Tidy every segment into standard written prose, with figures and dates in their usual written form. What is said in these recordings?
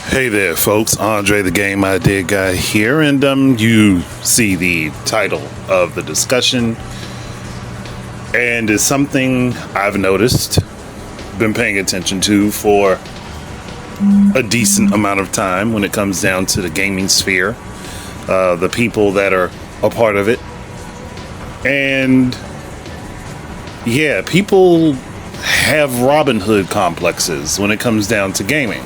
Hey there, folks. Andre, the Game Idea Guy here, and you see the title of the discussion, and it's something I've noticed, been paying attention to for a decent amount of time when it comes down to the gaming sphere, the people that are a part of it, and yeah, people have Robin Hood complexes when it comes down to gaming.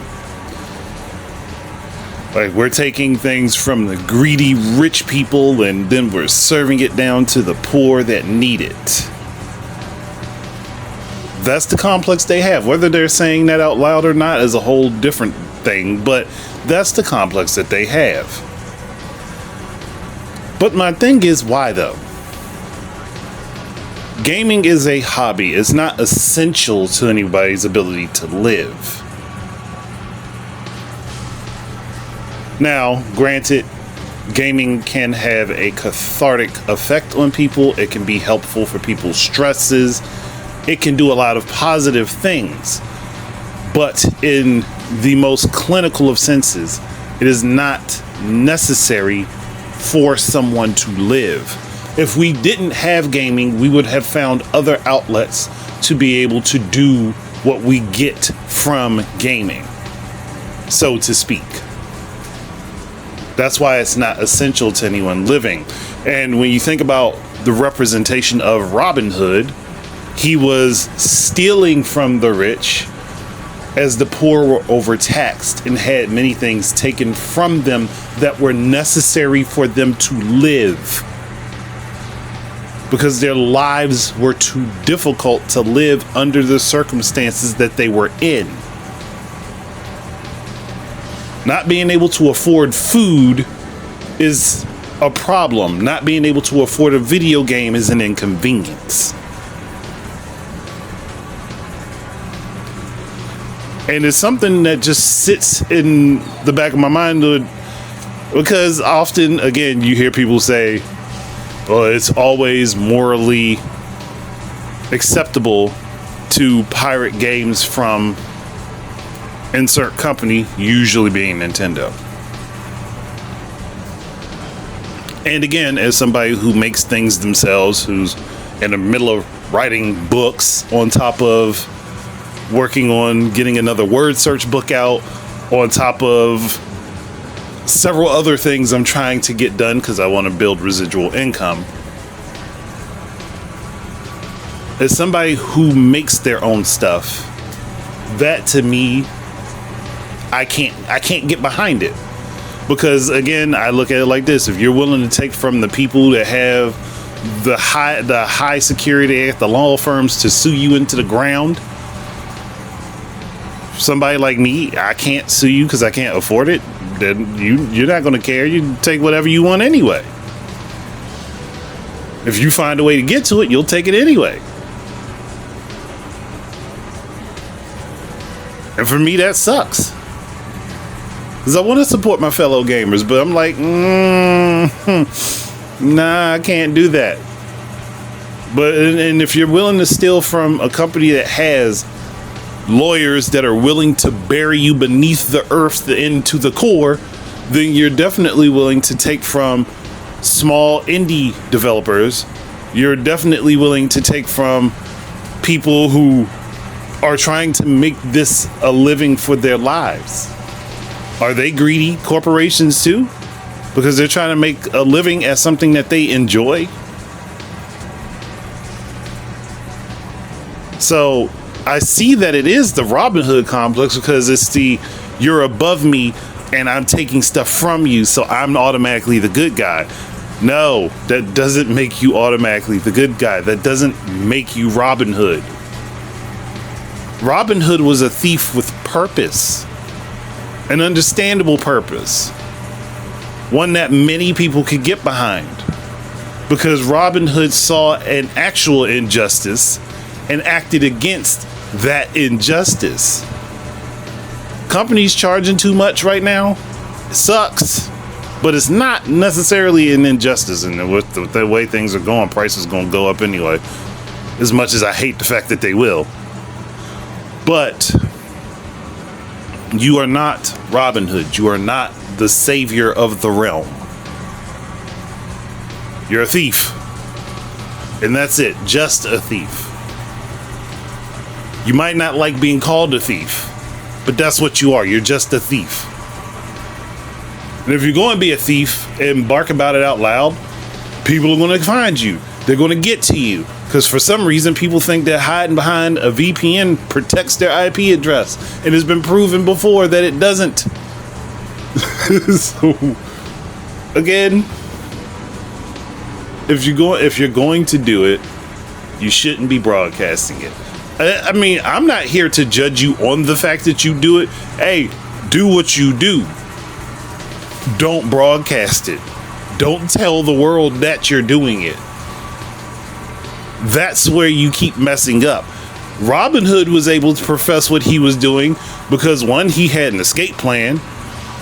Like, we're taking things from the greedy rich people and then we're serving it down to the poor that need it. That's the complex they have. Whether they're saying that out loud or not is a whole different thing, but that's the complex that they have. But my thing is, why though? Gaming is a hobby. It's not essential to anybody's ability to live. Now, granted, gaming can have a cathartic effect on people. It can be helpful for people's stresses. It can do a lot of positive things. But in the most clinical of senses, it is not necessary for someone to live. If we didn't have gaming, we would have found other outlets to be able to do what we get from gaming, so to speak. That's why it's not essential to anyone living. And when you think about the representation of Robin Hood, he was stealing from the rich as the poor were overtaxed and had many things taken from them that were necessary for them to live, because their lives were too difficult to live under the circumstances that they were in. Not being able to afford food is a problem. Not being able to afford a video game is an inconvenience. And it's something that just sits in the back of my mind, because often, again, you hear people say, well, it's always morally acceptable to pirate games from insert company, usually being Nintendo. And again, as somebody who makes things themselves, who's in the middle of writing books, on top of working on getting another word search book out, on top of several other things I'm trying to get done because I want to build residual income. As somebody who makes their own stuff, that to me, I can't get behind it, because again, I look at it like this: if you're willing to take from the people that have the high security at the law firms to sue you into the ground, somebody like me, I can't sue you because I can't afford it, then you're not going to care. You take whatever you want anyway. If you find a way to get to it, you'll take it anyway. And for me, that sucks, because I want to support my fellow gamers, but I'm like, nah, I can't do that. But and if you're willing to steal from a company that has lawyers that are willing to bury you beneath the earth into the core, then you're definitely willing to take from small indie developers. You're definitely willing to take from people who are trying to make this a living for their lives. Are they greedy corporations too? Because they're trying to make a living as something that they enjoy? So I see that it is the Robin Hood complex, because it's the, you're above me and I'm taking stuff from you, so I'm automatically the good guy. No, that doesn't make you automatically the good guy. That doesn't make you Robin Hood. Robin Hood was a thief with purpose, an understandable purpose, one that many people could get behind, because Robin Hood saw an actual injustice and acted against that injustice. Companies charging too much right now, it sucks, but it's not necessarily an injustice. And with the way things are going, prices are going to go up anyway, as much as I hate the fact that they will. But You are not Robin Hood. You are not the savior of the realm. You're a thief. And that's it. Just a thief. You might not like being called a thief, but that's what you are. You're just a thief. And if you're going to be a thief and bark about it out loud, people are going to find you. They're going to get to you. Because for some reason, people think that hiding behind a VPN protects their IP address. And it's been proven before that it doesn't. So, again, if you're going to do it, you shouldn't be broadcasting it. I mean, I'm not here to judge you on the fact that you do it. Hey, do what you do. Don't broadcast it. Don't tell the world that you're doing it. That's where you keep messing up. Robin Hood was able to profess what he was doing because, one, he had an escape plan,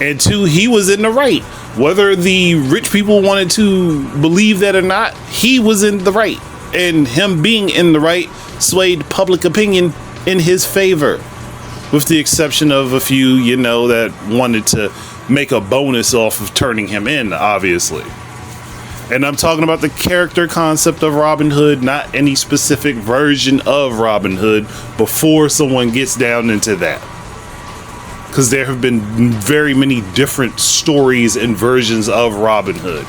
and two, he was in the right. Whether the rich people wanted to believe that or not, he was in the right. And him being in the right swayed public opinion in his favor, with the exception of a few, that wanted to make a bonus off of turning him in, obviously. And I'm talking about the character concept of Robin Hood, not any specific version of Robin Hood, before someone gets down into that. Because there have been very many different stories and versions of Robin Hood.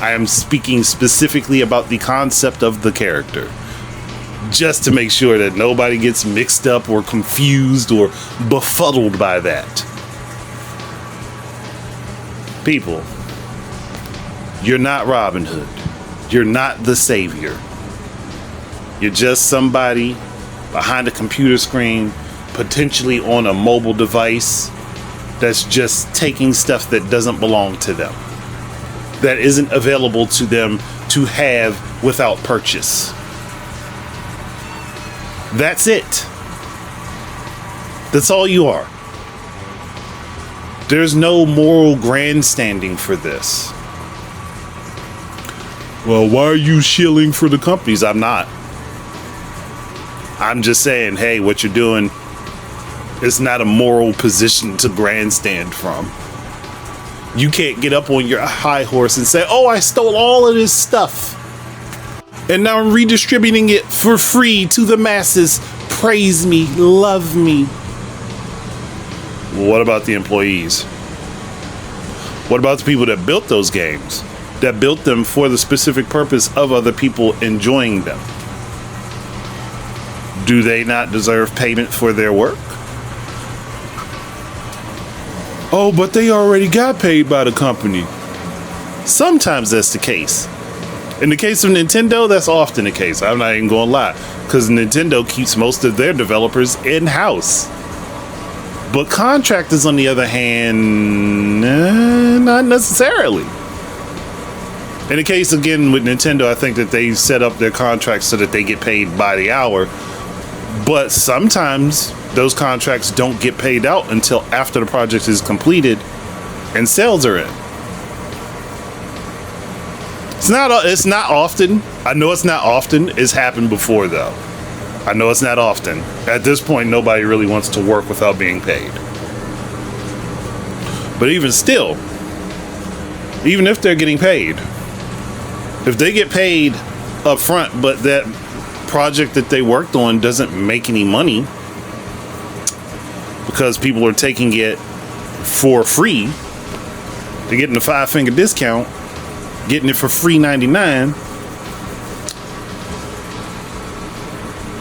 I am speaking specifically about the concept of the character, just to make sure that nobody gets mixed up or confused or befuddled by that. People, you're not Robin Hood. You're not the savior. You're just somebody behind a computer screen, potentially on a mobile device, that's just taking stuff that doesn't belong to them, that isn't available to them to have without purchase. That's it. That's all you are. There's no moral grandstanding for this. Well, why are you shilling for the companies? I'm not. I'm just saying, hey, what you're doing is not a moral position to grandstand from. You can't get up on your high horse and say, oh, I stole all of this stuff, and now I'm redistributing it for free to the masses. Praise me, love me. What about the employees? What about the people that built those games? That built them for the specific purpose of other people enjoying them? Do they not deserve payment for their work? Oh, but they already got paid by the company. Sometimes that's the case. In the case of Nintendo, that's often the case. I'm not even going to lie, because Nintendo keeps most of their developers in-house. But contractors, on the other hand, not necessarily. In the case, again, with Nintendo, I think that they set up their contracts so that they get paid by the hour. But sometimes those contracts don't get paid out until after the project is completed and sales are in. It's not often. I know it's not often. It's happened before, though. I know it's not often. At this point, nobody really wants to work without being paid. But even still, even if they're getting paid, if they get paid up front, but that project that they worked on doesn't make any money because people are taking it for free, they're getting a 5-finger discount, getting it for free 99.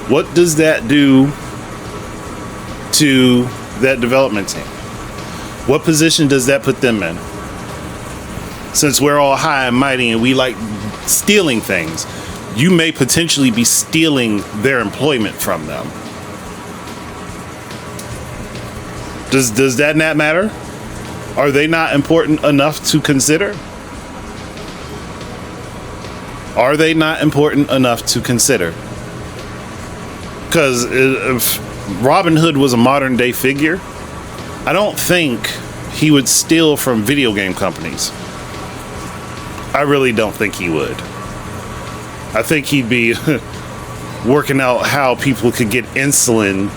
What does that do to that development team? What position does that put them in? Since we're all high and mighty and we like stealing things, you may potentially be stealing their employment from them. Does that not matter? Are they not important enough to consider? Are they not important enough to consider? Because if Robin Hood was a modern day figure, I don't think he would steal from video game companies. I really don't think he would. I think he'd be working out how people could get insulin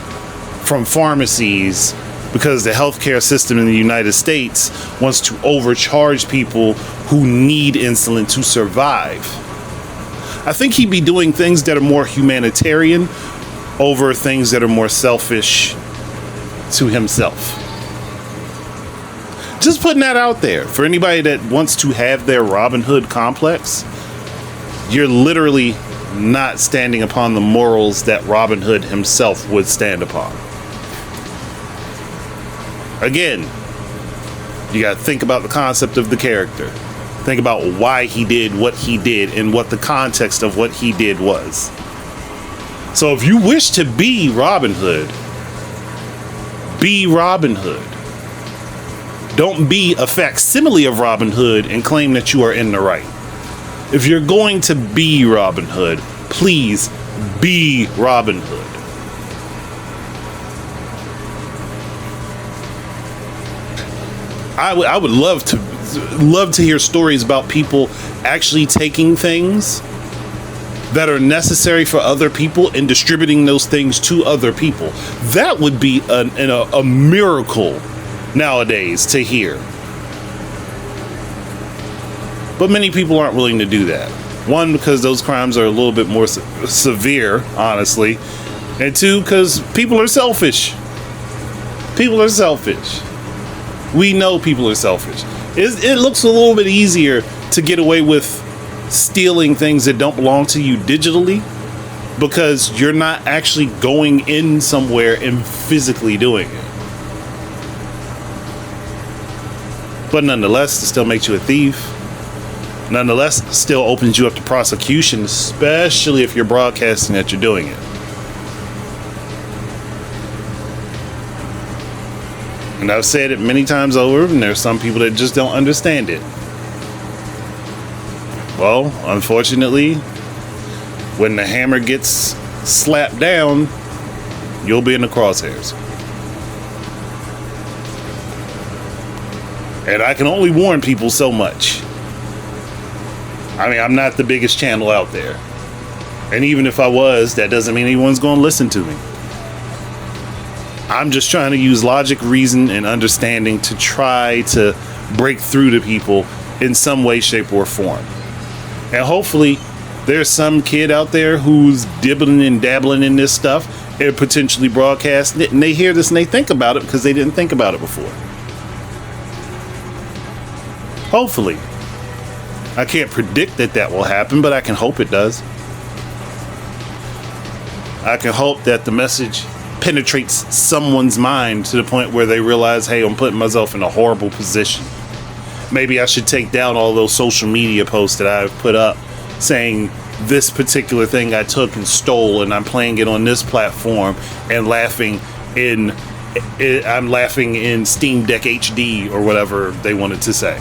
from pharmacies because the healthcare system in the United States wants to overcharge people who need insulin to survive. I think he'd be doing things that are more humanitarian over things that are more selfish to himself. Just putting that out there for anybody that wants to have their Robin Hood complex. You're literally not standing upon the morals that Robin Hood himself would stand upon. Again, you got to think about the concept of the character. Think about why he did what he did and what the context of what he did was. So if you wish to be Robin Hood, be Robin Hood. Don't be a facsimile of Robin Hood and claim that you are in the right. If you're going to be Robin Hood, please be Robin Hood. I would love to hear stories about people actually taking things that are necessary for other people and distributing those things to other people. That would be a miracle nowadays to hear. But many people aren't willing to do that. One, because those crimes are a little bit more severe, honestly. And two, because people are selfish. People are selfish. We know people are selfish. It looks a little bit easier to get away with stealing things that don't belong to you digitally, because you're not actually going in somewhere and physically doing it. But nonetheless, it still makes you a thief. Nonetheless, it still opens you up to prosecution, especially if you're broadcasting that you're doing it. And I've said it many times over, and there's some people that just don't understand it. Well, unfortunately, when the hammer gets slapped down, you'll be in the crosshairs. And I can only warn people so much. I mean, I'm not the biggest channel out there. And even if I was, that doesn't mean anyone's going to listen to me. I'm just trying to use logic, reason, and understanding to try to break through to people in some way, shape, or form. And hopefully there's some kid out there who's dibbling and dabbling in this stuff and potentially broadcasting it, and they hear this and they think about it because they didn't think about it before. Hopefully. I can't predict that will happen, but I can hope it does. I can hope that the message penetrates someone's mind to the point where they realize, hey, I'm putting myself in a horrible position. Maybe I should take down all those social media posts that I've put up saying this particular thing I took and stole, and I'm playing it on this platform and I'm laughing in Steam Deck HD or whatever they wanted to say.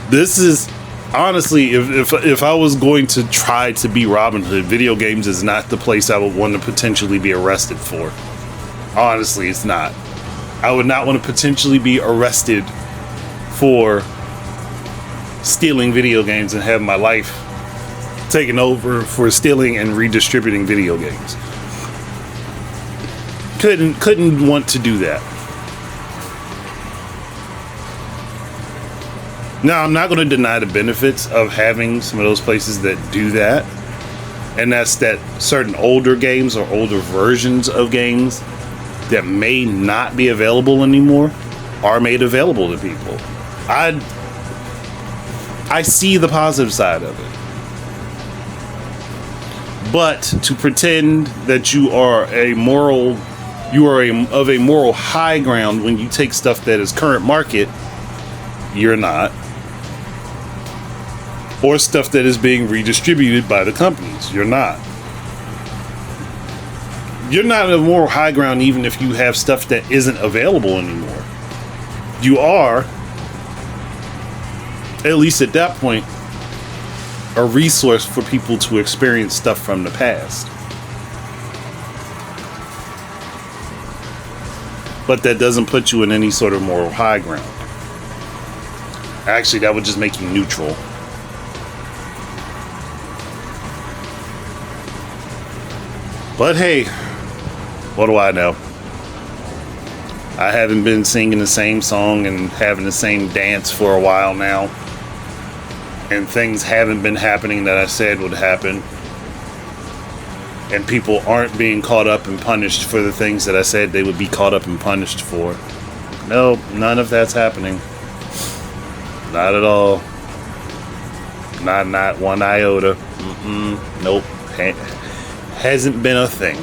This is honestly, if I was going to try to be Robin Hood, video games is not the place I would want to potentially be arrested for. Honestly, it's not. I would not want to potentially be arrested for stealing video games and have my life taken over for stealing and redistributing video games. Couldn't want to do that. Now, I'm not going to deny the benefits of having some of those places that do that. And that's that certain older games or older versions of games that may not be available anymore are made available to people. I see the positive side of it. But to pretend that you are of a moral high ground when you take stuff that is current market, you're not. Or stuff that is being redistributed by the companies. You're not. You're not a moral high ground even if you have stuff that isn't available anymore. You are, at least at that point, a resource for people to experience stuff from the past. But that doesn't put you in any sort of moral high ground. Actually, that would just make you neutral. But hey, what do I know? I haven't been singing the same song and having the same dance for a while now. And things haven't been happening that I said would happen. And people aren't being caught up and punished for the things that I said they would be caught up and punished for. No, none of that's happening. Not at all. Not one iota. Nope. Hasn't been a thing.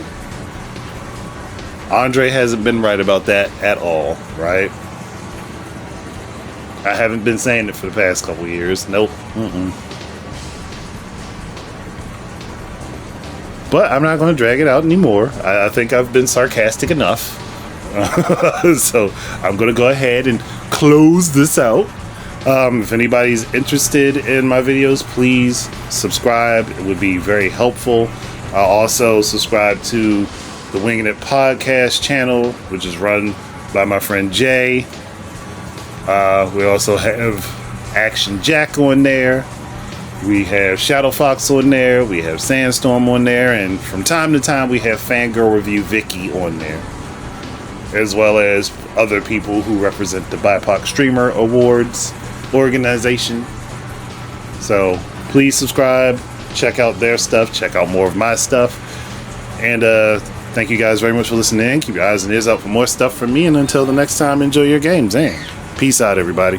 Andre hasn't been right about that at all, right? I haven't been saying it for the past couple years. Nope. But I'm not going to drag it out anymore. I think I've been sarcastic enough. So I'm going to go ahead and close this out. If anybody's interested in my videos, please subscribe. It would be very helpful. Also subscribe to the Winging It podcast channel, which is run by my friend Jay. We also have Action Jack on there. We have Shadow Fox on there. We have Sandstorm on there. And from time to time, we have Fangirl Review Vicky on there, as well as other people who represent the BIPOC Streamer Awards organization. So please subscribe, check out their stuff, check out more of my stuff. And thank you guys very much for listening in. Keep your eyes and ears out for more stuff from me. And until the next time, enjoy your games. And peace out, everybody.